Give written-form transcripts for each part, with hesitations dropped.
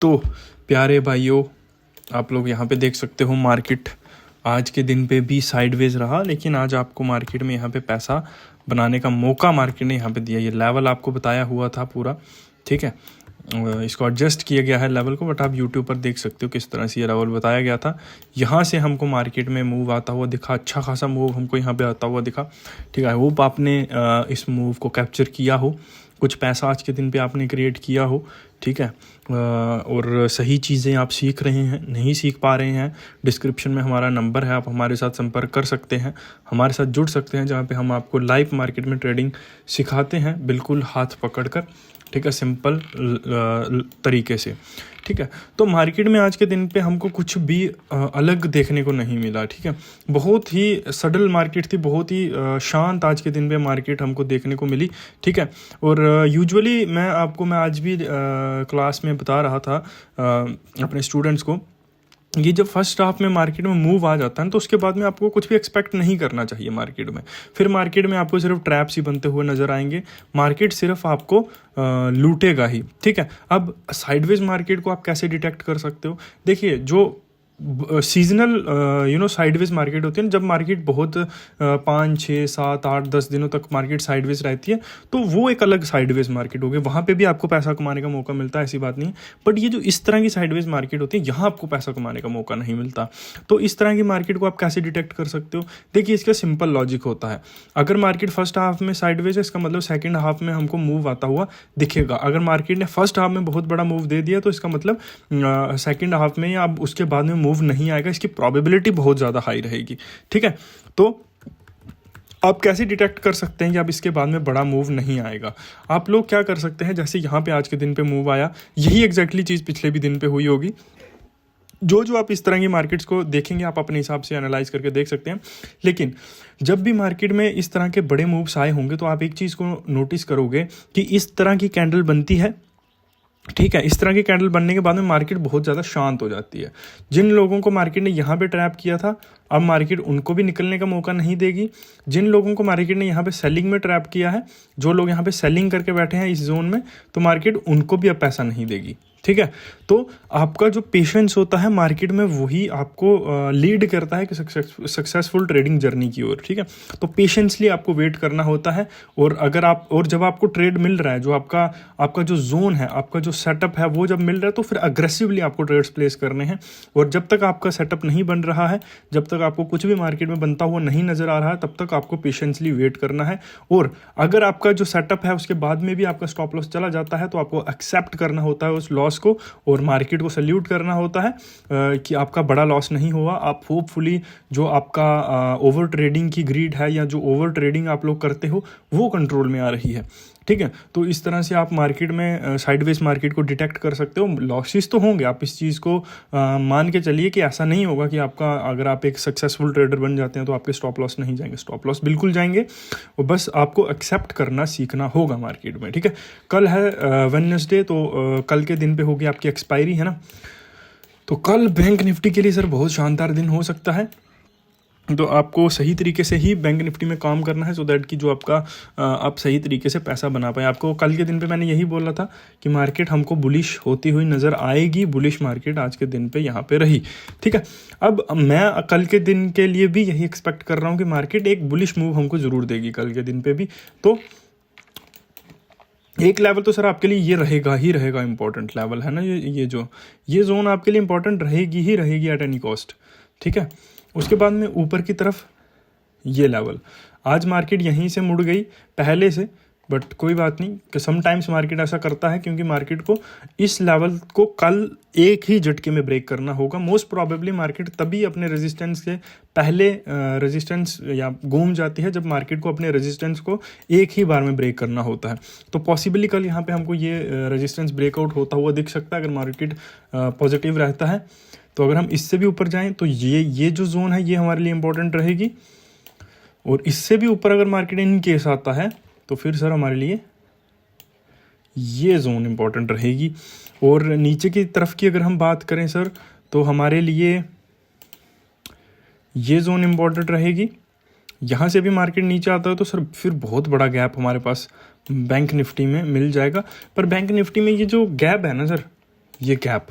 तो प्यारे भाइयों, आप लोग यहाँ पे देख सकते हो मार्केट आज के दिन पे भी साइडवेज रहा, लेकिन आज आपको मार्केट में यहाँ पे पैसा बनाने का मौका मार्केट ने यहाँ पे दिया। ये लेवल आपको बताया हुआ था पूरा, ठीक है, इसको एडजस्ट किया गया है लेवल को, बट आप यूट्यूब पर देख सकते हो किस तरह से ये लेवल बताया गया था। यहाँ से हमको मार्केट में मूव आता हुआ दिखा, अच्छा खासा मूव हमको यहाँ पे आता हुआ दिखा, ठीक है। आई होप आपने इस मूव को कैप्चर किया हो, कुछ पैसा आज के दिन पे आपने क्रिएट किया हो, ठीक है। और सही चीज़ें आप सीख रहे हैं, नहीं सीख पा रहे हैं, डिस्क्रिप्शन में हमारा नंबर है, आप हमारे साथ संपर्क कर सकते हैं, हमारे साथ जुड़ सकते हैं, जहाँ पे हम आपको लाइव मार्केट में ट्रेडिंग सिखाते हैं, बिल्कुल हाथ पकड़कर, ठीक है, सिंपल तरीके से, ठीक है। तो मार्केट में आज के दिन पे हमको कुछ भी अलग देखने को नहीं मिला, ठीक है। बहुत ही सडल मार्केट थी, बहुत ही शांत आज के दिन पे मार्केट हमको देखने को मिली, ठीक है। और यूजुअली मैं आज भी क्लास में बता रहा था अपने स्टूडेंट्स को, ये जब फर्स्ट हाफ में मार्केट में मूव आ जाता है ना, तो उसके बाद में आपको कुछ भी एक्सपेक्ट नहीं करना चाहिए मार्केट में। फिर मार्केट में आपको सिर्फ ट्रैप्स ही बनते हुए नजर आएंगे, मार्केट सिर्फ आपको लूटेगा ही, ठीक है। अब साइडवेज मार्केट को आप कैसे डिटेक्ट कर सकते हो? देखिए, जो सीजनल साइडवेज मार्केट होती है ना, जब मार्केट बहुत 5, 6, 7, 8, 10 दिनों तक मार्केट साइडवेज रहती है, तो वो एक अलग साइडवेज मार्केट होगी, वहाँ पे भी आपको पैसा कमाने का मौका मिलता है, ऐसी बात नहीं है। बट ये जो इस तरह की साइडवेज मार्केट होती है, यहाँ आपको पैसा कमाने का मौका नहीं मिलता। तो इस तरह की मार्केट को आप कैसे डिटेक्ट कर सकते हो? देखिए, इसका सिंपल लॉजिक होता है। अगर मार्केट फर्स्ट हाफ में साइडवेज है, इसका मतलब सेकेंड हाफ में हमको मूव आता हुआ दिखेगा। अगर मार्केट ने फर्स्ट हाफ में बहुत बड़ा मूव दे दिया, तो इसका मतलब सेकेंड हाफ में या अब उसके बाद में मूव नहीं आएगा, इसकी प्रोबेबिलिटी बहुत ज़्यादा हाई रहेगी, ठीक है। तो आप कैसे डिटेक्ट कर सकते हैं कि अब इसके बाद में बड़ा मूव नहीं आएगा? आप लोग क्या कर सकते हैं, जैसे यहाँ पे आज के दिन पे मूव आया, यही एग्जैक्टली चीज़ पिछले भी दिन पे हुई होगी। जो आप इस तरह की मार्केट्स को देखेंगे, आप अपने हिसाब से एनालाइज करके देख सकते हैं। लेकिन जब भी मार्केट में इस तरह के बड़े मूव्स आए होंगे, तो आप एक चीज़ को नोटिस करोगे कि इस तरह की कैंडल बनती है, ठीक है। इस तरह की कैंडल बनने के बाद में मार्केट बहुत ज़्यादा शांत हो जाती है। जिन लोगों को मार्केट ने यहाँ पे ट्रैप किया था, अब मार्केट उनको भी निकलने का मौका नहीं देगी। जिन लोगों को मार्केट ने यहाँ पे सेलिंग में ट्रैप किया है, जो लोग यहाँ पे सेलिंग करके बैठे हैं इस जोन में, तो मार्केट उनको भी अब पैसा नहीं देगी, ठीक है। तो आपका जो पेशेंस होता है मार्केट में, वही आपको लीड करता है कि सक्सेसफुल ट्रेडिंग जर्नी की ओर, ठीक है। तो पेशेंसली आपको वेट करना होता है। और जब आपको ट्रेड मिल रहा है, जो आपका जो जोन है, आपका जो सेटअप है, वो जब मिल रहा है, तो फिर अग्रेसिवली आपको ट्रेड्स प्लेस करने हैं। और जब तक आपका सेटअप नहीं बन रहा है, जब तक आपको कुछ भी मार्केट में बनता हुआ नहीं नजर आ रहा है, तब तक आपको पेशेंसली वेट करना है। और अगर आपका जो सेटअप है उसके बाद में भी आपका स्टॉप लॉस चला जाता है, तो आपको एक्सेप्ट करना होता है उस लॉस को, और मार्केट को सल्यूट करना होता है कि आपका बड़ा लॉस नहीं हुआ। आप होपफुली जो आपका ओवर ट्रेडिंग की ग्रीड है, या जो ओवर ट्रेडिंग आप लोग करते हो, वो कंट्रोल में आ रही है, ठीक है। तो इस तरह से आप मार्केट में साइडवेज मार्केट को डिटेक्ट कर सकते हो। लॉसेस तो होंगे, आप इस चीज़ को मान के चलिए कि ऐसा नहीं होगा कि आपका, अगर आप एक सक्सेसफुल ट्रेडर बन जाते हैं तो आपके स्टॉप लॉस नहीं जाएंगे, स्टॉप लॉस बिल्कुल जाएंगे। और बस आपको एक्सेप्ट करना सीखना होगा मार्केट में, ठीक है। कल है वेडनेसडे, तो कल के दिन पे होगी आपकी एक्सपायरी, है ना। तो कल बैंक निफ्टी के लिए सर बहुत शानदार दिन हो सकता है। तो आपको सही तरीके से ही बैंक निफ्टी में काम करना है, सो दैट कि जो आपका आप सही तरीके से पैसा बना पाए। आपको कल के दिन पे मैंने यही बोला था कि मार्केट हमको बुलिश होती हुई नज़र आएगी। बुलिश मार्केट आज के दिन पे यहाँ पे रही, ठीक है। अब मैं कल के दिन के लिए भी यही एक्सपेक्ट कर रहा हूँ कि मार्केट एक बुलिश मूव हमको ज़रूर देगी कल के दिन पे भी। तो एक लेवल तो सर आपके लिए ये रहेगा ही रहेगा, इंपॉर्टेंट लेवल है ना, ये जोन आपके लिए इंपॉर्टेंट रहेगी ही रहेगी एट एनी कॉस्ट, ठीक है। उसके बाद में ऊपर की तरफ ये लेवल, आज मार्केट यहीं से मुड़ गई पहले से, बट कोई बात नहीं कि समटाइम्स मार्केट ऐसा करता है, क्योंकि मार्केट को इस लेवल को कल एक ही झटके में ब्रेक करना होगा। मोस्ट प्रॉबेबली मार्केट तभी अपने रेजिस्टेंस के पहले रेजिस्टेंस या घूम जाती है, जब मार्केट को अपने रेजिस्टेंस को एक ही बार में ब्रेक करना होता है। तो पॉसिबली कल यहाँ पे हमको ये रेजिस्टेंस ब्रेकआउट होता हुआ दिख सकता है, अगर मार्केट पॉजिटिव रहता है। तो अगर हम इससे भी ऊपर जाएं, तो ये जो जोन है, ये हमारे लिए इंपॉर्टेंट रहेगी। और इससे भी ऊपर अगर मार्केट इन केस आता है, तो फिर सर हमारे लिए ये जोन इंपॉर्टेंट रहेगी। और नीचे की तरफ की अगर हम बात करें सर, तो हमारे लिए ये जोन इंपॉर्टेंट रहेगी। यहाँ से भी मार्केट नीचे आता है, तो सर फिर बहुत बड़ा गैप हमारे पास बैंक निफ्टी में मिल जाएगा। पर बैंक निफ्टी में ये जो गैप है ना सर, ये गैप,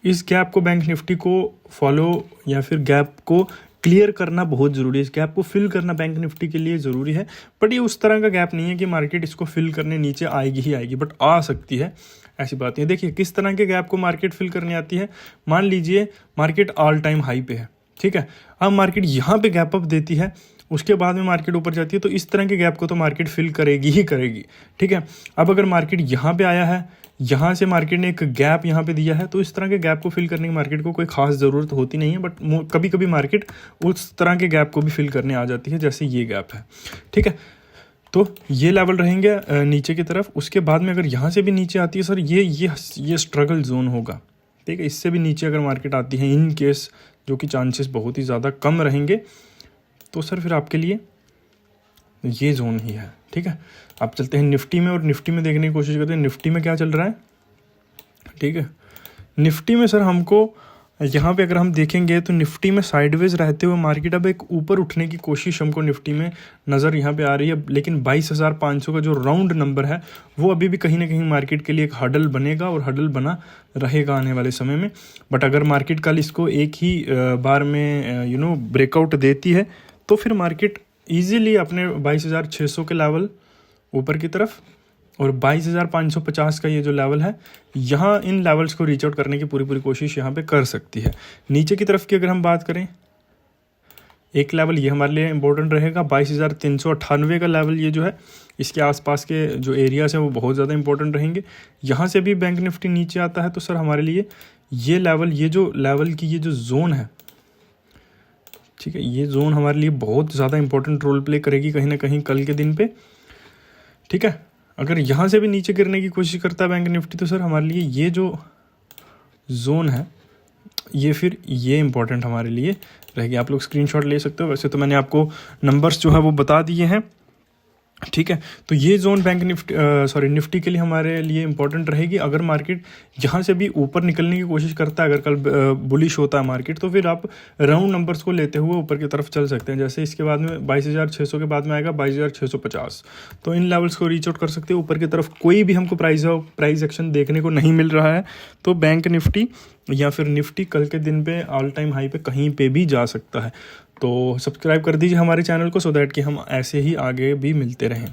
इस गैप को बैंक निफ्टी को फॉलो या फिर गैप को क्लियर करना बहुत ज़रूरी है। इस गैप को फिल करना बैंक निफ्टी के लिए ज़रूरी है, बट ये उस तरह का गैप नहीं है कि मार्केट इसको फिल करने नीचे आएगी ही आएगी, बट आ सकती है, ऐसी बात है। देखिए किस तरह के गैप को मार्केट फिल करने आती है। मान लीजिए मार्केट ऑल टाइम हाई पे है, ठीक है, अब मार्केट यहाँ पे गैप अप देती है, उसके बाद में मार्केट ऊपर जाती है, तो इस तरह के गैप को तो मार्केट फिल करेगी ही करेगी, ठीक है। अब अगर मार्केट यहाँ पे आया है, यहाँ से मार्केट ने एक गैप यहाँ पे दिया है, तो इस तरह के गैप को फिल करने की मार्केट को कोई खास ज़रूरत होती नहीं है, बट कभी कभी मार्केट उस तरह के गैप को भी फिल करने आ जाती है, जैसे ये गैप है, ठीक है। तो ये लेवल रहेंगे नीचे की तरफ। उसके बाद में अगर यहाँ से भी नीचे आती है सर, ये स्ट्रगल जोन होगा, ठीक है। इससे भी नीचे अगर मार्केट आती है इन केस, जो कि चांसेस बहुत ही ज़्यादा कम रहेंगे, तो सर फिर आपके लिए ये जोन ही है, ठीक है। आप चलते हैं निफ्टी में, और निफ्टी में देखने की कोशिश करते हैं निफ्टी में क्या चल रहा है, ठीक है। निफ्टी में सर हमको यहाँ पे अगर हम देखेंगे तो निफ्टी में साइडवेज रहते हुए मार्केट अब एक ऊपर उठने की कोशिश हमको निफ्टी में नज़र यहाँ पे आ रही है, लेकिन 22,500 का जो राउंड नंबर है वो अभी भी कहीं ना कहीं मार्केट के लिए एक हडल बनेगा, और हडल बना रहेगा आने वाले समय में। बट अगर मार्केट कल इसको एक ही बार में ब्रेकआउट देती है, तो फिर मार्केट ईजिली अपने 22,600 के लेवल ऊपर की तरफ और 22,550 का ये जो लेवल है, यहाँ इन लेवल्स को रीच आउट करने की पूरी कोशिश यहाँ पे कर सकती है। नीचे की तरफ की अगर हम बात करें, एक लेवल ये हमारे लिए इंपॉर्टेंट रहेगा, 22,398 का लेवल, ये जो है इसके आसपास के जो एरियाज हैं वो बहुत ज़्यादा इंपॉर्टेंट रहेंगे। यहाँ से भी बैंक निफ्टी नीचे आता है तो सर हमारे लिए ये लेवल, ये जो लेवल की ये जो जोन है, ठीक है, ये जोन हमारे लिए बहुत ज़्यादा इंपॉर्टेंट रोल प्ले करेगी कहीं ना कहीं कल के दिन पे, ठीक है। अगर यहाँ से भी नीचे गिरने की कोशिश करता है बैंक निफ्टी, तो सर हमारे लिए ये जो जोन है ये इंपॉर्टेंट हमारे लिए रहेगी। आप लोग स्क्रीनशॉट ले सकते हो, वैसे तो मैंने आपको नंबर्स जो है वो बता दिए हैं, ठीक है। तो ये जोन बैंक निफ्टी के लिए हमारे लिए इंपॉर्टेंट रहेगी। अगर मार्केट यहाँ से भी ऊपर निकलने की कोशिश करता है, अगर कल बुलिश होता है मार्केट, तो फिर आप राउंड नंबर्स को लेते हुए ऊपर की तरफ चल सकते हैं। जैसे इसके बाद में 22,600 के बाद में आएगा 22,650, तो इन लेवल्स को रीच आउट कर सकते हैं। ऊपर की तरफ कोई भी हमको प्राइस एक्शन देखने को नहीं मिल रहा है, तो बैंक निफ्टी या फिर निफ्टी कल के दिन पे ऑल टाइम हाई पे कहीं पे भी जा सकता है। तो सब्सक्राइब कर दीजिए हमारे चैनल को, सो दैट कि हम ऐसे ही आगे भी मिलते रहें।